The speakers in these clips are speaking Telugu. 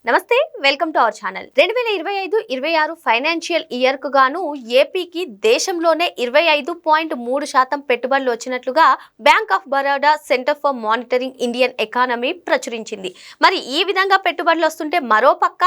నమస్తే, welcome to our channel. 2025-26 financial year కు గాను ఏపీకి దేశంలోనే 25.3% పెట్టుబడులు వచ్చినట్లుగా bank of Baroda centre for monitoring Indian economy ప్రచురించింది. మరి ఈ విధంగా పెట్టుబడులు వస్తుంటే మరోపక్క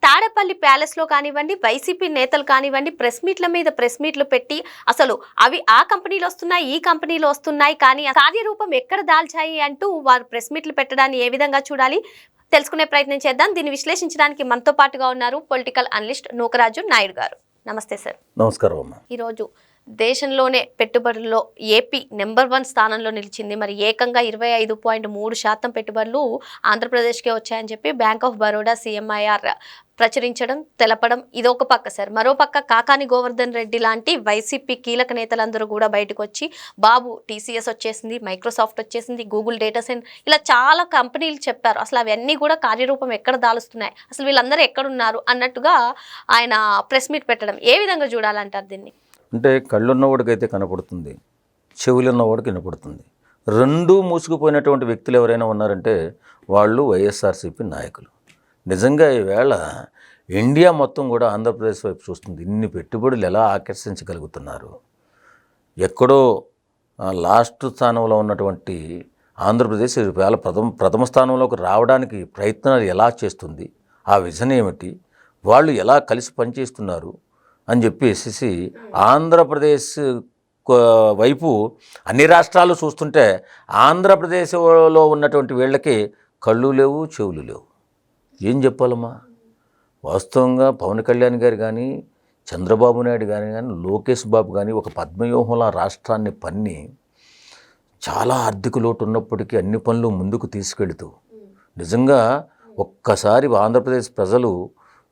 తాడేపల్లి ప్యాలెస్ లో కానివ్వండి, వైసీపీ నేతలు కానివ్వండి, ప్రెస్ మీట్ల మీద ప్రెస్ మీట్లు పెట్టి అసలు అవి ఆ కంపెనీలు వస్తున్నాయి, ఈ కంపెనీలు వస్తున్నాయి, కానీ కార్యరూపం ఎక్కడ దాల్చాయి అంటూ వారు ప్రెస్ మీట్లు పెట్టడాన్ని ఏ విధంగా చూడాలి తెలుసుకునే ప్రయత్నం చేద్దాం. దీన్ని విశ్లేషించడానికి మనతో పాటుగా ఉన్నారు పొలిటికల్ అనలిస్ట్ నూకరాజు నాయుడు గారు. నమస్తే సార్. నమస్కారం అమ్మా. ఈరోజు దేశంలోనే పెట్టుబడుల్లో ఏపీ నెంబర్ 1 స్థానంలో నిలిచింది. మరి ఏకంగా 25.3% పెట్టుబడులు ఆంధ్రప్రదేశ్కే వచ్చాయని చెప్పి బ్యాంక్ ఆఫ్ బరోడా CMIR ప్రచురించడం, తెలపడం ఇదొక పక్క సార్. మరోపక్క కాకాని గోవర్ధన్ రెడ్డి లాంటి వైసీపీ కీలక నేతలందరూ కూడా బయటకు వచ్చి బాబు TCS వచ్చేసింది, మైక్రోసాఫ్ట్ వచ్చేసింది, గూగుల్ డేటా సెంటర్, ఇలా చాలా కంపెనీలు చెప్పారు. అసలు అవన్నీ కూడా కార్యరూపం ఎక్కడ దాలుస్తున్నాయి, అసలు వీళ్ళందరూ ఎక్కడున్నారు అన్నట్టుగా ఆయన ప్రెస్ మీట్ పెట్టడం ఏ విధంగా చూడాలంటారు దీన్ని? అంటే కళ్ళున్నవాడికైతే కనపడుతుంది, చెవులున్నవాడికి వినపడుతుంది. రెండూ మూసుకుపోయినటువంటి వ్యక్తులు ఎవరైనా ఉన్నారంటే వాళ్ళు వైఎస్ఆర్సీపీ నాయకులు. నిజంగా ఈవేళ ఇండియా మొత్తం కూడా ఆంధ్రప్రదేశ్ వైపు చూస్తుంది. ఇన్ని పెట్టుబడులు ఎలా ఆకర్షించగలుగుతున్నారు. ఎక్కడో లాస్ట్ స్థానంలో ఉన్నటువంటి ఆంధ్రప్రదేశ్ ఈవేళ ప్రథమ స్థానంలోకి రావడానికి ప్రయత్నాలు ఎలా చేస్తుంది, ఆ విజన్ ఏమిటి, వాళ్ళు ఎలా కలిసి పనిచేస్తున్నారు అని చెప్పేసి ఆంధ్రప్రదేశ్ వైపు అన్ని రాష్ట్రాలు చూస్తుంటే ఆంధ్రప్రదేశ్లో ఉన్నటువంటి వీళ్ళకి కళ్ళు లేవు, చెవులు లేవు. ఏం చెప్పాలమ్మా? వాస్తవంగా పవన్ కళ్యాణ్ గారు కానీ, చంద్రబాబు నాయుడు కానీ, లోకేష్ బాబు కానీ ఒక పద్మవ్యూహంలో రాష్ట్రాన్ని పన్ని చాలా ఆర్థిక లోటు ఉన్నప్పటికీ అన్ని పనులు ముందుకు తీసుకెళుతూ నిజంగా ఒక్కసారి ఆంధ్రప్రదేశ్ ప్రజలు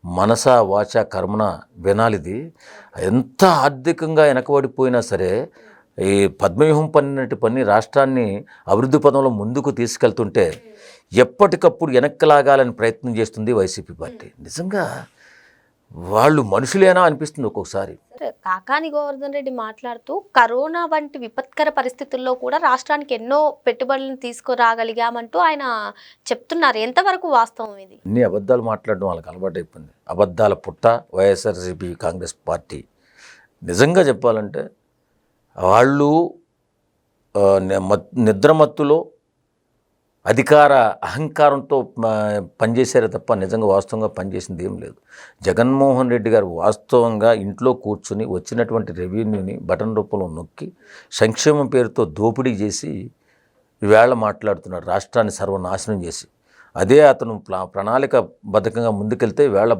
మనస వాచ కర్మన వినాలిది. ఎంత ఆర్థికంగా వెనకబడిపోయినా సరే ఈ పద్మవ్యూహం పన్ని రాష్ట్రాన్ని అభివృద్ధి పదంలో ముందుకు తీసుకెళ్తుంటే ఎప్పటికప్పుడు వెనక్కి లాగాలని ప్రయత్నం చేస్తుంది వైసీపీ పార్టీ. నిజంగా వాళ్ళు మనుషులేనా అనిపిస్తుంది ఒక్కొక్కసారి. కాకాని గోవర్ధన్ రెడ్డి మాట్లాడుతూ కరోనా వంటి విపత్కర పరిస్థితుల్లో కూడా రాష్ట్రానికి ఎన్నో పెట్టుబడులను తీసుకురాగలిగామంటూ ఆయన చెప్తున్నారు. ఎంతవరకు వాస్తవం ఇది? అన్ని అబద్ధాలు మాట్లాడడం వాళ్ళకి అలవాటు అయిపోయింది. అబద్ధాల పుట్ట వైఎస్ఆర్సీపీ కాంగ్రెస్ పార్టీ. నిజంగా చెప్పాలంటే వాళ్ళు నిద్రమత్తులో అధికార అహంకారంతో పనిచేశారే తప్ప నిజంగా వాస్తవంగా పనిచేసింది ఏం లేదు. జగన్మోహన్ రెడ్డి గారు వాస్తవంగా ఇంట్లో కూర్చుని వచ్చినటువంటి రెవెన్యూని బటన్ రూపంలో నొక్కి సంక్షేమం పేరుతో దోపిడీ చేసి ఈవేళ మాట్లాడుతున్నాడు, రాష్ట్రాన్ని సర్వనాశనం చేసి. అదే అతను ప్రణాళిక బద్ధకంగా ముందుకెళ్తే ఈవేళ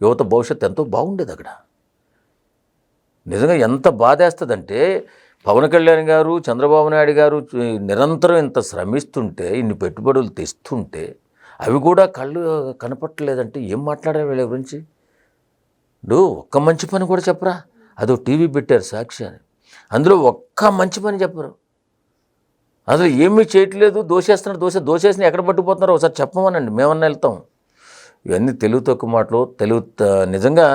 యువత భవిష్యత్తు ఎంతో బాగుండేది. అక్కడ నిజంగా ఎంత బాధేస్తుందంటే పవన్ కళ్యాణ్ గారు, చంద్రబాబు నాయుడు గారు నిరంతరం ఇంత శ్రమిస్తుంటే, ఇన్ని పెట్టుబడులు తెస్తుంటే అవి కూడా కళ్ళు కనపట్టలేదంటే ఏం మాట్లాడారు వీళ్ళ గురించి? ఒక్క మంచి పని కూడా చెప్పరా? అదో టీవీ పెట్టారు సాక్షి అని, అందులో ఒక్క మంచి పని చెప్పరు. అసలు ఏమీ చేయట్లేదు, దోషేస్తున్నారు. దోషేసిన ఎక్కడ పట్టుకుపోతున్నారో ఒకసారి చెప్పమనండి, మేమన్నా వెళ్తాం. ఇవన్నీ తెలుగు తక్కువ మాటలు. నిజంగా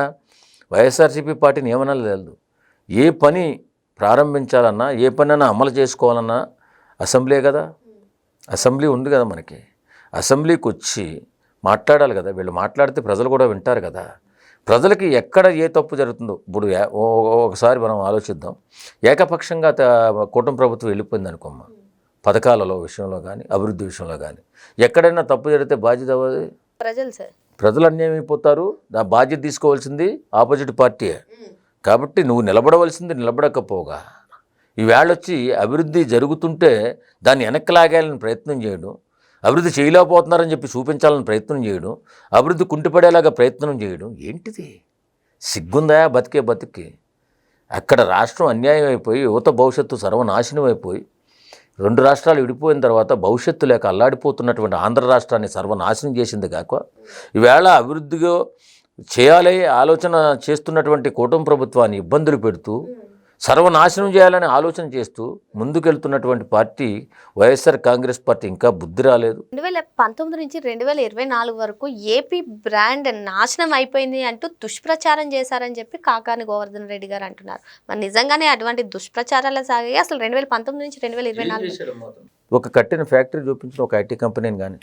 వైఎస్ఆర్సీపీ పార్టీని ఏమన్నా లేదు. ఏ పని ప్రారంభించాలన్నా, ఏ పనైనా అమలు చేసుకోవాలన్నా అసెంబ్లీ కదా, అసెంబ్లీ ఉంది కదా మనకి. అసెంబ్లీకి వచ్చి మాట్లాడాలి కదా. వీళ్ళు మాట్లాడితే ప్రజలు కూడా వింటారు కదా. ప్రజలకి ఎక్కడ ఏ తప్పు జరుగుతుందో ఇప్పుడు ఒకసారి మనం ఆలోచిద్దాం. ఏకపక్షంగా కూటమి ప్రభుత్వం వెళ్ళిపోయింది అనుకోమ్మా, పథకాలలో విషయంలో కానీ, అభివృద్ధి విషయంలో కానీ ఎక్కడైనా తప్పు జరిగితే బాధ్యత అవ్వదు ప్రజలు సార్. ప్రజలు అన్యాయం అయిపోతారు. ఆ బాధ్యత తీసుకోవాల్సింది ఆపోజిట్ పార్టీయే. కాబట్టి నువ్వు నిలబడవలసింది నిలబడకపోగా ఈవేళ వచ్చి అభివృద్ధి జరుగుతుంటే దాన్ని వెనక్కి లాగాలని ప్రయత్నం చేయడం, అభివృద్ధి చేయలేకపోతున్నారని చెప్పి చూపించాలని ప్రయత్నం చేయడం, అభివృద్ధి కుంటిపడేలాగా ప్రయత్నం చేయడం ఏంటిది? సిగ్గుందా బతికి? అక్కడ రాష్ట్రం అన్యాయం అయిపోయి యువత భవిష్యత్తు సర్వనాశనం అయిపోయి 2 రాష్ట్రాలు విడిపోయిన తర్వాత భవిష్యత్తు లేక అల్లాడిపోతున్నటువంటి ఆంధ్ర రాష్ట్రాన్ని సర్వనాశనం చేసింది కాక ఈవేళ అభివృద్ధిగా చేయాలి ఆలోచన చేస్తున్నటువంటి కూటమి ప్రభుత్వాన్ని ఇబ్బందులు పెడుతూ సర్వనాశనం చేయాలని ఆలోచన చేస్తూ ముందుకెళ్తున్నటువంటి పార్టీ వైఎస్ఆర్ కాంగ్రెస్ పార్టీ. ఇంకా బుద్ధి రాలేదు. 2019 నుంచి 2024 వరకు ఏపీ బ్రాండ్ నాశనం అయిపోయింది అంటూ దుష్ప్రచారం చేశారని చెప్పి కాకాని గోవర్ధన్ రెడ్డి గారు అంటున్నారు. మరి నిజంగానే అటువంటి దుష్ప్రచారాలు సాగాయి? అసలు 2019 నుంచి 2024 ఒక కట్టిన ఫ్యాక్టరీ చూపించిన ఒక IT కంపెనీని కానీ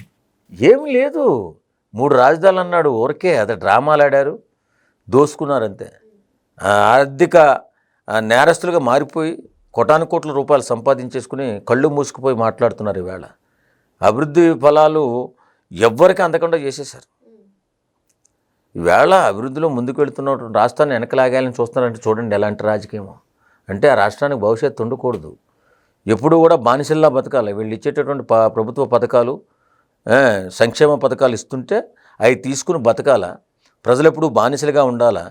ఏమీ లేదు. 3 రాజధానులు అన్నాడు, ఊరికే అదే డ్రామాలు ఆడారు, దోసుకున్నారంతే. ఆర్థిక నేరస్తులుగా మారిపోయి కోటాను కోట్ల రూపాయలు సంపాదించేసుకుని కళ్ళు మూసుకుపోయి మాట్లాడుతున్నారు. ఈవేళ అభివృద్ధి ఫలాలు ఎవ్వరికి అందకుండా చేసేశారు. ఈవేళ అభివృద్ధిలో ముందుకు వెళుతున్నటువంటి రాష్ట్రాన్ని వెనకలాగాలని చూస్తున్నారంటే చూడండి ఎలాంటి రాజకీయమో. అంటే ఆ రాష్ట్రానికి భవిష్యత్తు ఉండకూడదు, ఎప్పుడు కూడా బానిసల్లా బతకాలి. వీళ్ళు ఇచ్చేటటువంటి ప్రభుత్వ పథకాలు, సంక్షేమ పథకాలు ఇస్తుంటే అవి తీసుకుని బతకాల. ప్రజలు ఎప్పుడు బానిసలుగా ఉండాలా,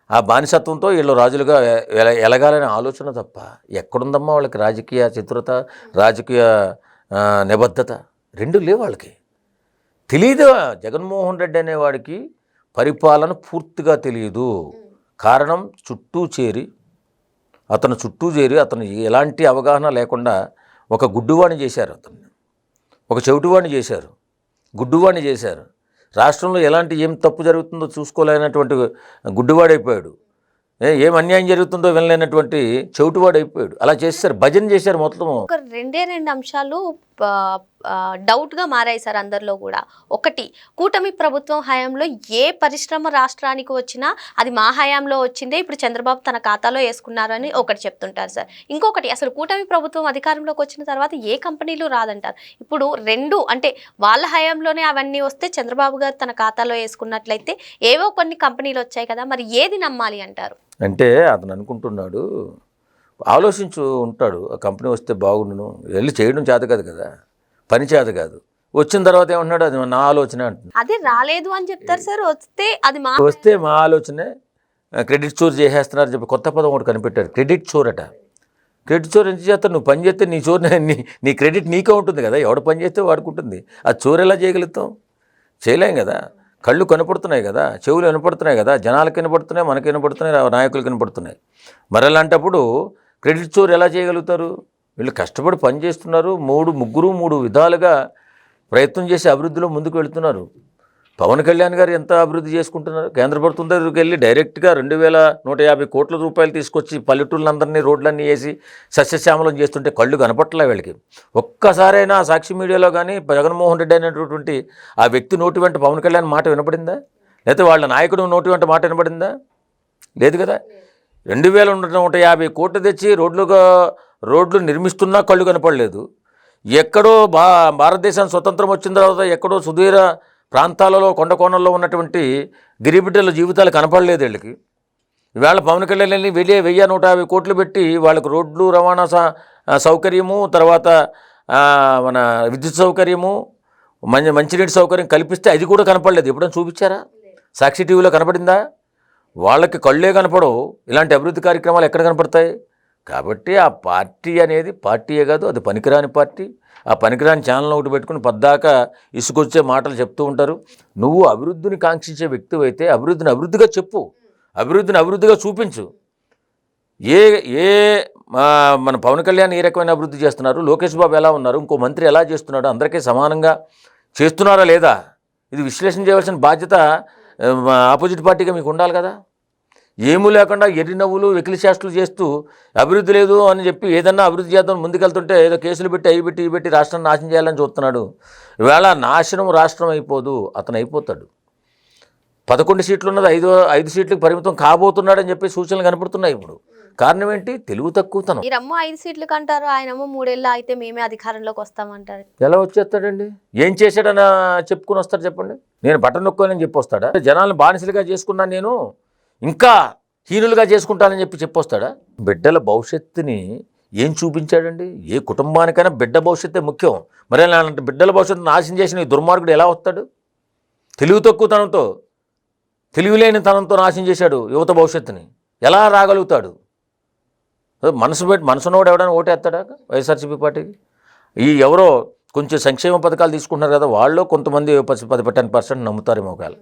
ఆ బానిసత్వంతో వీళ్ళు రాజులుగా ఎలగాలనే ఆలోచన తప్ప ఎక్కడుందమ్మా వాళ్ళకి రాజకీయ చతురత, రాజకీయ నిబద్ధత? రెండు లేవు వాళ్ళకి. తెలియదు. జగన్మోహన్ రెడ్డి అనేవాడికి పరిపాలన పూర్తిగా తెలియదు. కారణం అతను చుట్టూ చేరి అతను ఎలాంటి అవగాహన లేకుండా ఒక గుడ్డివాణి చేశారు, అతన్ని ఒక చెవిటివాణి చేశారు, గుడ్డివాణి చేశారు. రాష్ట్రంలో ఏం తప్పు జరుగుతుందో చూసుకోలేనటువంటి గుడ్డివాడైపోయాడు. ఏం అన్యాయం జరుగుతుందో వినలేనటువంటి చెవిటివాడైపోయాడు. అలా చేశారు, భజన చేశారు. మొత్తం ఒక రెండే అంశాలు డౌట్గా మారాయి సార్ అందరిలో కూడా. ఒకటి, కూటమి ప్రభుత్వం హయాంలో ఏ పరిశ్రమ రాష్ట్రానికి వచ్చినా అది మా హయాంలో వచ్చిందే, ఇప్పుడు చంద్రబాబు తన ఖాతాలో వేసుకున్నారు అని ఒకటి చెప్తుంటారు సార్. ఇంకొకటి, అసలు కూటమి ప్రభుత్వం అధికారంలోకి వచ్చిన తర్వాత ఏ కంపెనీలు రాదంటారు. ఇప్పుడు రెండు, అంటే వాళ్ళ హయాంలోనే అవన్నీ వస్తే చంద్రబాబు గారు తన ఖాతాలో వేసుకున్నట్లయితే ఏవో కొన్ని కంపెనీలు వచ్చాయి కదా, మరి ఏది నమ్మాలి అంటారు? అంటే అతను అనుకుంటున్నాడు, ఆలోచించు ఉంటాడు, ఆ కంపెనీ వస్తే బాగుండును, వెళ్ళి చేయడం చేత కాదు కదా, పని చేత కాదు. వచ్చిన తర్వాత ఏమంటున్నాడు, అది నా ఆలోచన అంటున్నాడు. అదే రాలేదు అని చెప్తారు సార్, వస్తే మా ఆలోచనే. క్రెడిట్ చోర్ చేసేస్తున్నారు చెప్పి కొత్త పదం ఒకటి కనిపెట్టారు, క్రెడిట్ చోర్ అట. క్రెడిట్ చోర్ ఎంత చేస్తారు? నువ్వు పని చేస్తే నీ చోర్ నీ క్రెడిట్ నీకే ఉంటుంది కదా, ఎవడు పని చేస్తే వాడుకుంటుంది. ఆ చోర్ ఎలా చేయగలుగుతాం? చేయలేం కదా. కళ్ళు కనపడుతున్నాయి కదా, చెవులు వినపడుతున్నాయి కదా, జనాలకు వినపడుతున్నాయి, మనకి వినపడుతున్నాయి, నాయకులకు వినపడుతున్నాయి. మరి అలాంటప్పుడు క్రెడిట్ చోర్ ఎలా చేయగలుగుతారు? వీళ్ళు కష్టపడి పని చేస్తున్నారు, మూడు విధాలుగా ప్రయత్నం చేసి అభివృద్ధిలో ముందుకు వెళుతున్నారు. పవన్ కళ్యాణ్ గారు ఎంత అభివృద్ధి చేసుకుంటున్నారు. కేంద్ర ప్రభుత్వం దగ్గరికి వెళ్ళి డైరెక్ట్గా 2150 కోట్ల రూపాయలు తీసుకొచ్చి పల్లెటూళ్ళందరినీ రోడ్లన్నీ వేసి సస్యశ్యామలం చేస్తుంటే కళ్ళు కనపట్లే వీళ్ళకి. ఒక్కసారైనా సాక్షి మీడియాలో కానీ జగన్మోహన్ రెడ్డి అనేటటువంటి ఆ వ్యక్తి నోటి వెంట పవన్ కళ్యాణ్ మాట వినపడిందా? లేకపోతే వాళ్ళ నాయకుడు నోటి వెంట మాట వినపడిందా? లేదు కదా. 2150 కోట్లు తెచ్చి రోడ్లు నిర్మిస్తున్నా కళ్ళు కనపడలేదు. ఎక్కడో భారతదేశం స్వతంత్రం వచ్చిన తర్వాత ఎక్కడో సుదూర ప్రాంతాలలో కొండ కోణంలో ఉన్నటువంటి గిరిబిడ్డల జీవితాలు కనపడలేదు వీళ్ళకి. ఈవేళ పవన్ కళ్యాణ్ వెళ్ళి 150 కోట్లు పెట్టి వాళ్ళకు రోడ్లు, రవాణా సౌకర్యము, తర్వాత మన విద్యుత్ సౌకర్యము, మంచినీటి సౌకర్యం కల్పిస్తే అది కూడా కనపడలేదు. ఎప్పుడైనా చూపించారా? సాక్షి టీవీలో కనపడిందా? వాళ్ళకి కళ్ళే కనపడవు. ఇలాంటి అభివృద్ధి కార్యక్రమాలు ఎక్కడ కనపడతాయి? కాబట్టి ఆ పార్టీ అనేది పార్టీయే కాదు, అది పనికిరాని పార్టీ. ఆ పనికిరాని ఛానల్ ఒకటి పెట్టుకుని పద్దాకా ఇసుకొచ్చే మాటలు చెప్తూ ఉంటారు. నువ్వు అభివృద్ధిని కాంక్షించే వ్యక్తి అయితే అభివృద్ధిగా చెప్పు, అభివృద్ధిగా చూపించు. మన పవన్ కళ్యాణ్ ఏ రకమైన అభివృద్ధి చేస్తున్నారు, లోకేష్ బాబు ఎలా ఉన్నారు, ఇంకో మంత్రి ఎలా చేస్తున్నాడు, అందరికీ సమానంగా చేస్తున్నారా లేదా, ఇది విశ్లేషణ చేయవలసిన బాధ్యత ఆపోజిట్ పార్టీగా మీకు ఉండాలి కదా. ఏమీ లేకుండా ఎర్రి నవ్వులు, వెకిలి చేష్టలు చేస్తూ అభివృద్ధి లేదు అని చెప్పి ఏదన్నా అభివృద్ధి చేద్దాం ముందుకెళ్తుంటే ఏదో కేసులు పెట్టి అవి పెట్టి రాష్ట్రాన్ని నాశనం చేయాలని చూస్తున్నాడు. ఈవేళ నాశనం రాష్ట్రం అయిపోదు, అతను అయిపోతాడు. 11 సీట్లు ఉన్నది 5 సీట్లకు పరిమితం కాబోతున్నాడని చెప్పి సూచనలు కనపడుతున్నాయి. ఇప్పుడు కారణం ఏంటి? తెలుగు తక్కువతనం. మీరమ్మ 5 సీట్లకు అంటారు, ఆయనమ్మ 3 ఏళ్ళు అయితే మేమే అధికారంలోకి వస్తామంటారు. ఎలా వచ్చేస్తాడండి? ఏం చేశాడని చెప్పుకుని వస్తాడు చెప్పండి. నేను బటన్ నొక్కోనని చెప్పి వస్తాడా? జనాలను బానిసలుగా చేసుకున్నాను, నేను ఇంకా హీనులుగా చేసుకుంటానని చెప్పొస్తాడా? బిడ్డల భవిష్యత్తుని ఏం చూపించాడండి? ఏ కుటుంబానికైనా బిడ్డ భవిష్యత్తే ముఖ్యం. మరి అలాంటి బిడ్డల భవిష్యత్తు నాశనం చేసిన ఈ దుర్మార్గుడు ఎలా వస్తాడు? తెలివి తక్కువతనంతో, తెలివిలేని తనంతో నాశనం చేశాడు యువత భవిష్యత్తుని. ఎలా రాగలుగుతాడు? మనసునోడు ఎవడైనా ఓటేస్తాడా వైఎస్ఆర్సీపీ పార్టీకి? ఎవరో కొంచెం సంక్షేమ పథకాలు తీసుకుంటున్నారు కదా, వాళ్ళు కొంతమంది 10% నమ్ముతారేమో ఒకవేళ.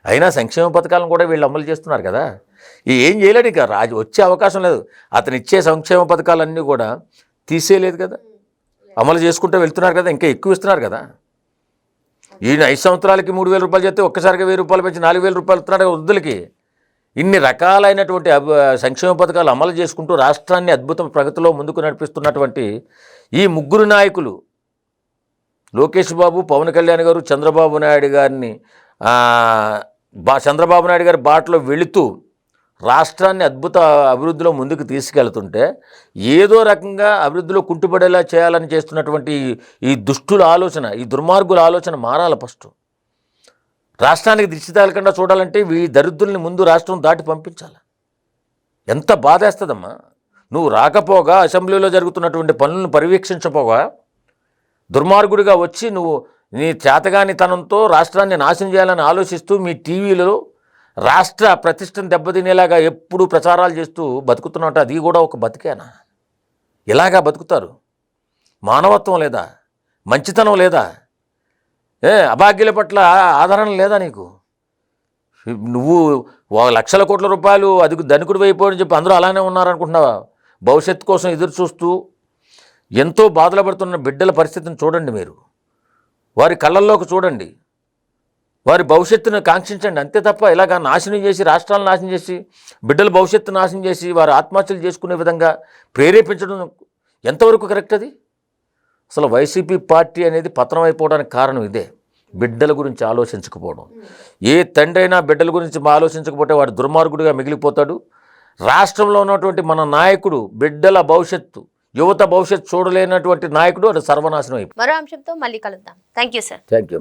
అయినా సంక్షేమ పథకాలను కూడా వీళ్ళు అమలు చేస్తున్నారు కదా. ఏం చేయలేడు, ఇక వచ్చే అవకాశం లేదు. అతను ఇచ్చే సంక్షేమ పథకాలన్నీ కూడా తీసేయలేదు కదా, అమలు చేసుకుంటూ వెళ్తున్నారు కదా, ఇంకా ఎక్కువ ఇస్తున్నారు కదా. ఈయన 5 సంవత్సరాలకి 3,000 రూపాయలు చేస్తే ఒక్కసారిగా 1,000 రూపాయలు పెంచి 4,000 రూపాయలు ఇస్తున్నాడు వృద్ధులకి. ఇన్ని రకాలైనటువంటి సంక్షేమ పథకాలు అమలు చేసుకుంటూ రాష్ట్రాన్ని అద్భుత ప్రగతిలో ముందుకు నడిపిస్తున్నటువంటి ఈ ముగ్గురు నాయకులు, లోకేష్ బాబు, పవన్ కళ్యాణ్ గారు, చంద్రబాబు నాయుడు గారిని చంద్రబాబు నాయుడు గారి బాటలో వెళుతూ రాష్ట్రాన్ని అద్భుత అభివృద్ధిలో ముందుకు తీసుకెళ్తుంటే ఏదో రకంగా అభివృద్ధిలో కుంటుపడేలా చేయాలని చేస్తున్నటువంటి ఈ దుష్టుల ఆలోచన, ఈ దుర్మార్గుల ఆలోచన మారాలి. ఫస్ట్ రాష్ట్రానికి దిష్టి తగలకుండా చూడాలంటే ఈ దరిద్రుల్ని ముందు రాష్ట్రం దాటి పంపించాలి. ఎంత బాధేస్తుందమ్మా, నువ్వు రాకపోగా అసెంబ్లీలో జరుగుతున్నటువంటి పనులను పర్యవేక్షించపోగా దుర్మార్గుడిగా వచ్చి నువ్వు నీ చేతగానితనంతో రాష్ట్రాన్ని నాశనం చేయాలని ఆలోచిస్తూ మీ టీవీలలో రాష్ట్ర ప్రతిష్టను దెబ్బతినేలాగా ఎప్పుడూ ప్రచారాలు చేస్తూ బతుకుతున్నట్టు అది కూడా ఒక బతికేనా? ఇలాగా బతుకుతారు? మానవత్వం లేదా? మంచితనం లేదా? అభాగ్యుల పట్ల ఆదరణ లేదా నీకు? నువ్వు లక్షల కోట్ల రూపాయలు అది ధనికుడు అయిపోయని చెప్పి అందరూ అలానే ఉన్నారనుకుంటున్నావా? భవిష్యత్తు కోసం ఎదురు చూస్తూ ఎంతో బాధలు పడుతున్న బిడ్డల పరిస్థితిని చూడండి. మీరు వారి కళ్ళల్లోకి చూడండి, వారి భవిష్యత్తును కాంక్షించండి. అంతే తప్ప ఇలాగా నాశనం చేసి, రాష్ట్రాలను నాశనం చేసి, బిడ్డల భవిష్యత్తు నాశనం చేసి వారు ఆత్మహత్యలు చేసుకునే విధంగా ప్రేరేపించడం ఎంతవరకు కరెక్ట్? అది అసలు వైసీపీ పార్టీ అనేది పతనం అయిపోవడానికి కారణం ఇదే, బిడ్డల గురించి ఆలోచించకపోవడం. ఏ తండ్రి అయినా బిడ్డల గురించి ఆలోచించకపోతే వాడు దుర్మార్గుడిగా మిగిలిపోతాడు. రాష్ట్రంలో ఉన్నటువంటి మన నాయకుడు బిడ్డల భవిష్యత్తు, యువత భవిష్యత్తు చూడలేనటువంటి నాయకుడు అది సర్వనాశనం అయిపోయింది. మరో అంశంతో మళ్ళీ కలుద్దాం. Thank you sir. Thank you.